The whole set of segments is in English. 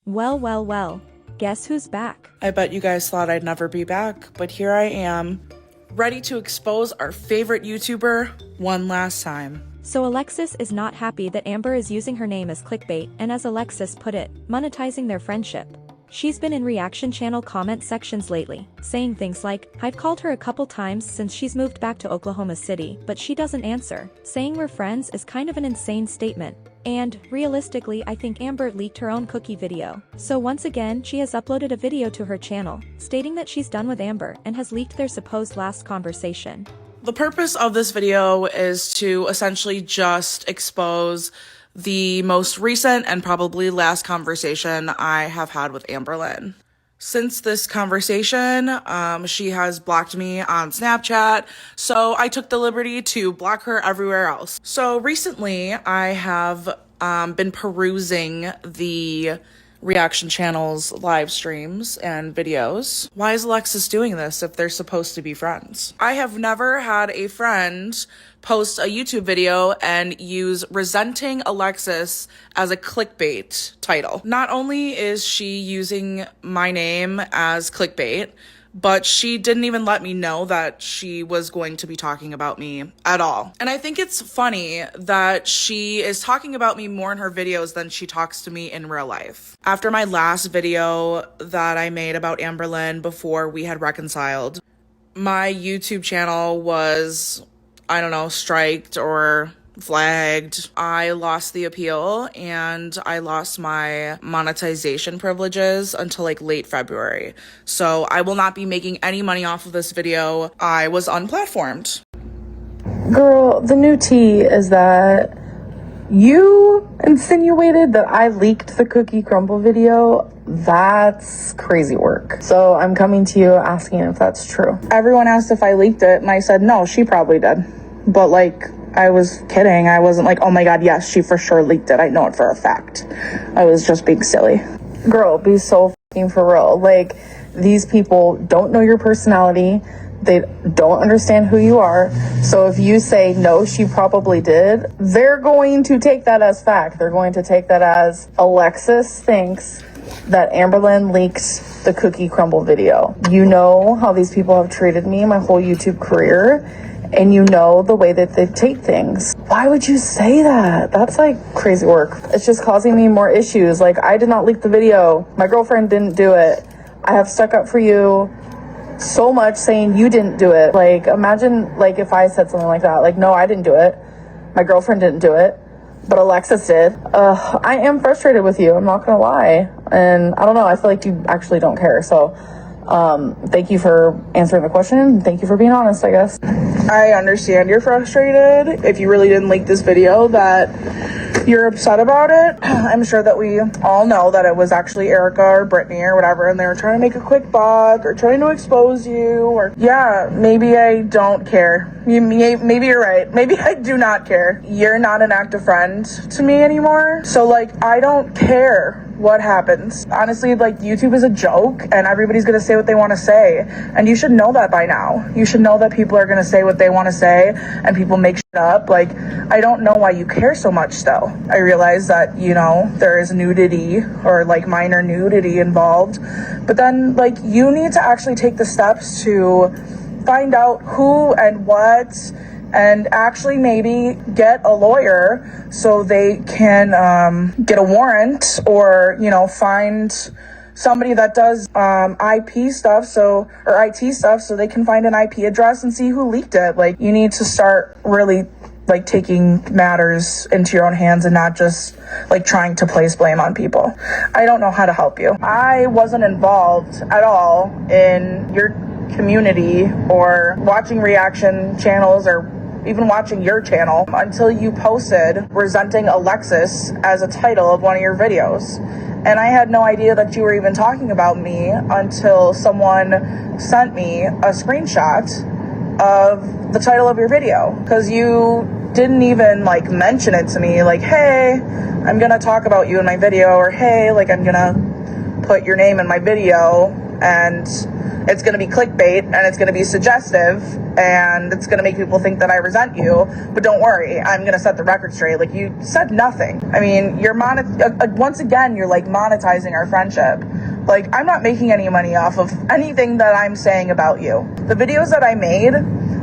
Well, guess who's back? I bet you guys thought I'd never be back, but here I am, ready to expose our favorite YouTuber one last time. So Alexis is not happy that Amber is using her name as clickbait and, as Alexis put it, monetizing their friendship. She's been in reaction channel comment sections lately, saying things like, "I've called her a couple times since she's moved back to Oklahoma City, but she doesn't answer. Saying we're friends is kind of an insane statement." And, realistically, I think Amber leaked her own cookie video. So once again, she has uploaded a video to her channel, stating that she's done with Amber and has leaked their supposed last conversation. The purpose of this video is to essentially just expose the most recent and probably last conversation I have had with Amberlynn. Since this conversation, she has blocked me on Snapchat, so I took the liberty to block her everywhere else. So recently, I have been perusing the reaction channels, live streams, and videos. Why is Alexis doing this if they're supposed to be friends? I have never had a friend post a YouTube video and use resenting Alexis as a clickbait title. Not only is she using my name as clickbait, but she didn't even let me know that she was going to be talking about me at all. And I think it's funny that she is talking about me more in her videos than she talks to me in real life. After my last video that I made about Amberlynn before we had reconciled, my YouTube channel was, I don't know, striked or flagged. I lost the appeal and I lost my monetization privileges until like late February. So I will not be making any money off of this video. I was unplatformed. Girl, the new tea is that you insinuated that I leaked the cookie crumble video. That's crazy work. So I'm coming to you asking if that's true. Everyone asked if I leaked it and I said no, she probably did. But like, I was kidding. I wasn't like, oh my god, yes, she for sure leaked it. I know it for a fact. I was just being silly. Girl, be so fucking for real. Like, these people don't know your personality. They don't understand who you are. So if you say, no, she probably did, they're going to take that as fact. They're going to take that as Alexis thinks that Amberlynn leaked the cookie crumble video. You know how these people have treated me my whole YouTube career, and you know the way that they take things. Why would you say that? That's like crazy work. It's just causing me more issues. Like, I did not leak the video. My girlfriend didn't do it. I have stuck up for you so much saying you didn't do it. Like, imagine like if I said something like that. Like, no, I didn't do it. My girlfriend didn't do it, but Alexis did. I am frustrated with you. I'm not gonna lie. And I don't know, I feel like you actually don't care. So thank you for answering the question. Thank you for being honest, I guess. I understand you're frustrated. If you really didn't leak this video, that you're upset about it. I'm sure that we all know that it was actually Erica or Brittany or whatever, and they were trying to make a quick buck or trying to expose you, or yeah, maybe I don't care. Maybe you're right. Maybe I do not care. You're not an active friend to me anymore. So like, I don't care what happens. Honestly, like, YouTube is a joke and everybody's gonna say what they want to say, and you should know that by now. You should know that people are gonna say what they want to say and people make shit up. Like, I don't know why you care so much still. I realize that, you know, there is nudity or like minor nudity involved, but then like, you need to actually take the steps to find out who and what, and actually maybe get a lawyer so they can get a warrant, or, you know, find somebody that does IP stuff, or IT stuff, so they can find an IP address and see who leaked it. Like, you need to start really like taking matters into your own hands and not just like trying to place blame on people. I don't know how to help you. I wasn't involved at all in your community or watching reaction channels or even watching your channel until you posted resenting Alexis as a title of one of your videos. And I had no idea that you were even talking about me until someone sent me a screenshot of the title of your video, because you didn't even like mention it to me, like, hey, I'm gonna talk about you in my video, or hey, like, I'm gonna put your name in my video and it's going to be clickbait, and it's going to be suggestive, and it's going to make people think that I resent you. But don't worry, I'm going to set the record straight. Like, you said nothing. I mean, you're once again, you're like monetizing our friendship. Like, I'm not making any money off of anything that I'm saying about you. The videos that I made,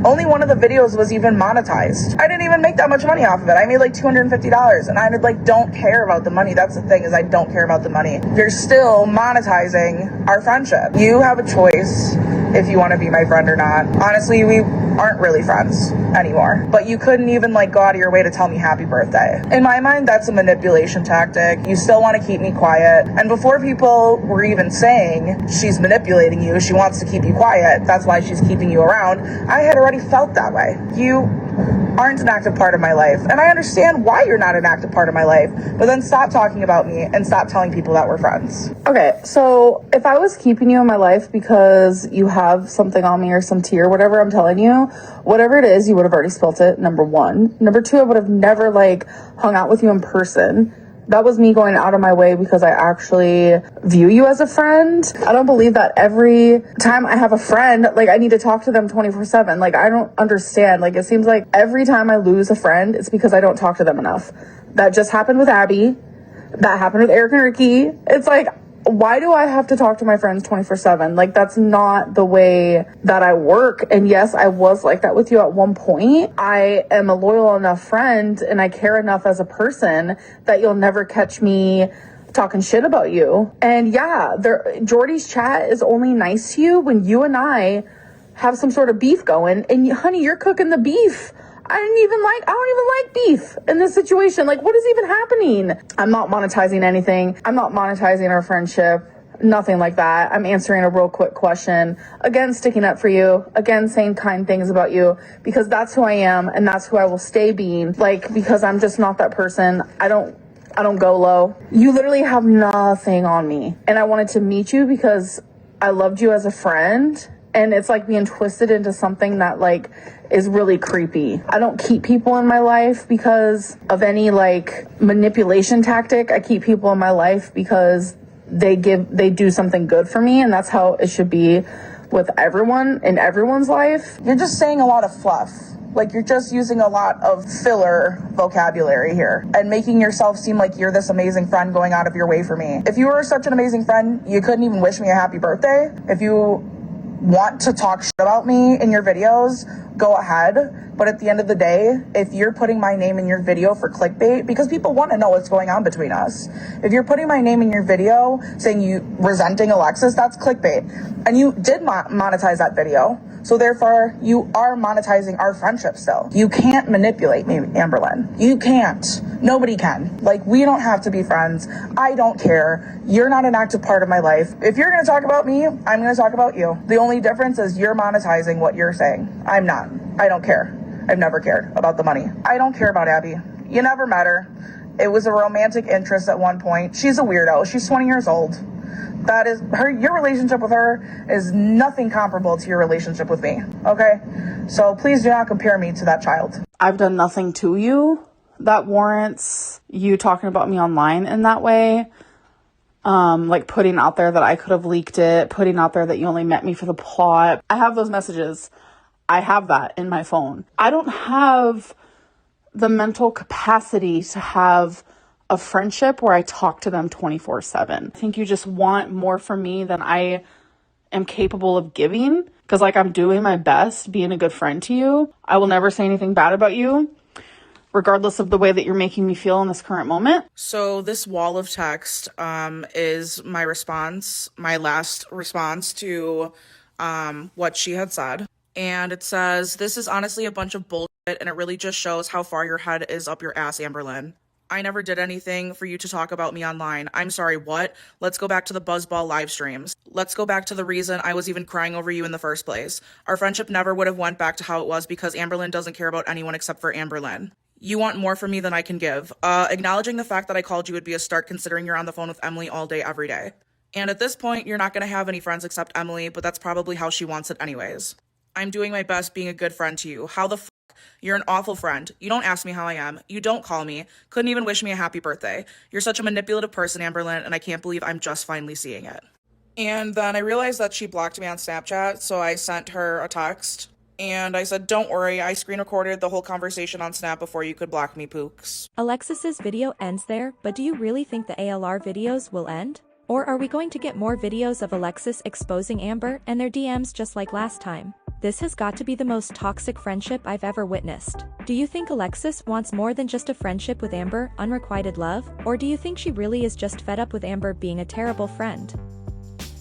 only one of the videos was even monetized. I didn't even make that much money off of it. I made like $250, and I don't care about the money. That's the thing, is I don't care about the money. You're still monetizing our friendship. You have a choice if you want to be my friend or not. Honestly, we aren't really friends anymore. But you couldn't even go out of your way to tell me happy birthday. In my mind, that's a manipulation tactic. You still want to keep me quiet. And before people were even saying she's manipulating you, she wants to keep you quiet, that's why she's keeping you around, I had already felt that way. You aren't an active part of my life, and I understand why you're not an active part of my life, but then stop talking about me and stop telling people that we're friends. Okay, so if I was keeping you in my life because you have something on me or some tea or whatever, I'm telling you, whatever it is, you would have already spilt it, number one. Number two, I would have never hung out with you in person. That was me going out of my way because I actually view you as a friend. I don't believe that every time I have a friend, I need to talk to them 24/7. I don't understand. It seems like every time I lose a friend, it's because I don't talk to them enough. That just happened with Abby. That happened with Eric and Ricky. It's why do I have to talk to my friends 24/7? That's not the way that I work. And yes, I was like that with you at one point. I am a loyal enough friend and I care enough as a person that you'll never catch me talking shit about you. And yeah, Jordy's chat is only nice to you when you and I have some sort of beef going. And honey, you're cooking the beef. I don't even like beef in this situation. What is even happening? I'm not monetizing anything. I'm not monetizing our friendship. Nothing like that. I'm answering a real quick question. Again, sticking up for you. Again, saying kind things about you because that's who I am and that's who I will stay being. Because I'm just not that person. I don't go low. You literally have nothing on me. And I wanted to meet you because I loved you as a friend. And it's being twisted into something that is really creepy. I don't keep people in my life because of any manipulation tactic. I keep people in my life because they do something good for me, and that's how it should be with everyone in everyone's life. You're just saying a lot of fluff. You're just using a lot of filler vocabulary here and making yourself seem like you're this amazing friend going out of your way for me. If you were such an amazing friend, you couldn't even wish me a happy birthday. If you want to talk shit about me in your videos, go ahead. But at the end of the day, if you're putting my name in your video for clickbait, because people want to know what's going on between us. If you're putting my name in your video saying you resenting Alexis, that's clickbait. And you did monetize that video. So therefore, you are monetizing our friendship still. You can't manipulate me, Amberlynn. You can't. Nobody can. We don't have to be friends. I don't care. You're not an active part of my life. If you're going to talk about me, I'm going to talk about you. The only difference is you're monetizing what you're saying. I'm not. I don't care. I've never cared about the money. I don't care about Abby. You never met her. It was a romantic interest at one point. She's a weirdo. She's 20 years old. That is your relationship with her is nothing comparable to your relationship with me. Okay? So please do not compare me to that child. I've done nothing to you that warrants you talking about me online in that way. Putting out there that I could have leaked it, putting out there that you only met me for the plot. I have those messages. I have that in my phone. I don't have the mental capacity to have a friendship where I talk to them 24/7. I think you just want more from me than I am capable of giving because I'm doing my best being a good friend to you. I will never say anything bad about you, regardless of the way that you're making me feel in this current moment. So this wall of text is my response, my last response to what she had said. And it says, "This is honestly a bunch of bullshit and it really just shows how far your head is up your ass, Amberlynn. I never did anything for you to talk about me online. I'm sorry, what? Let's go back to the Buzzball live streams. Let's go back to the reason I was even crying over you in the first place. Our friendship never would have went back to how it was because Amberlynn doesn't care about anyone except for Amberlynn. You want more from me than I can give. Acknowledging the fact that I called you would be a start considering you're on the phone with Emily all day, every day. And at this point, you're not going to have any friends except Emily, but that's probably how she wants it anyways. I'm doing my best being a good friend to you. How the f***? You're an awful friend. You don't ask me how I am. You don't call me. Couldn't even wish me a happy birthday. You're such a manipulative person, Amberlynn, and I can't believe I'm just finally seeing it." And then I realized that she blocked me on Snapchat, so I sent her a text. And I said, don't worry, I screen recorded the whole conversation on Snap before you could block me, Pooks. Alexis's video ends there, but do you really think the ALR videos will end? Or are we going to get more videos of Alexis exposing Amber and their DMs just like last time? This has got to be the most toxic friendship I've ever witnessed. Do you think Alexis wants more than just a friendship with Amber, unrequited love? Or do you think she really is just fed up with Amber being a terrible friend?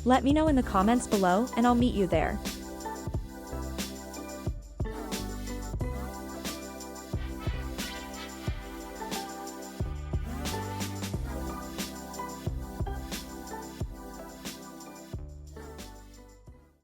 Let me know in the comments below and I'll meet you there.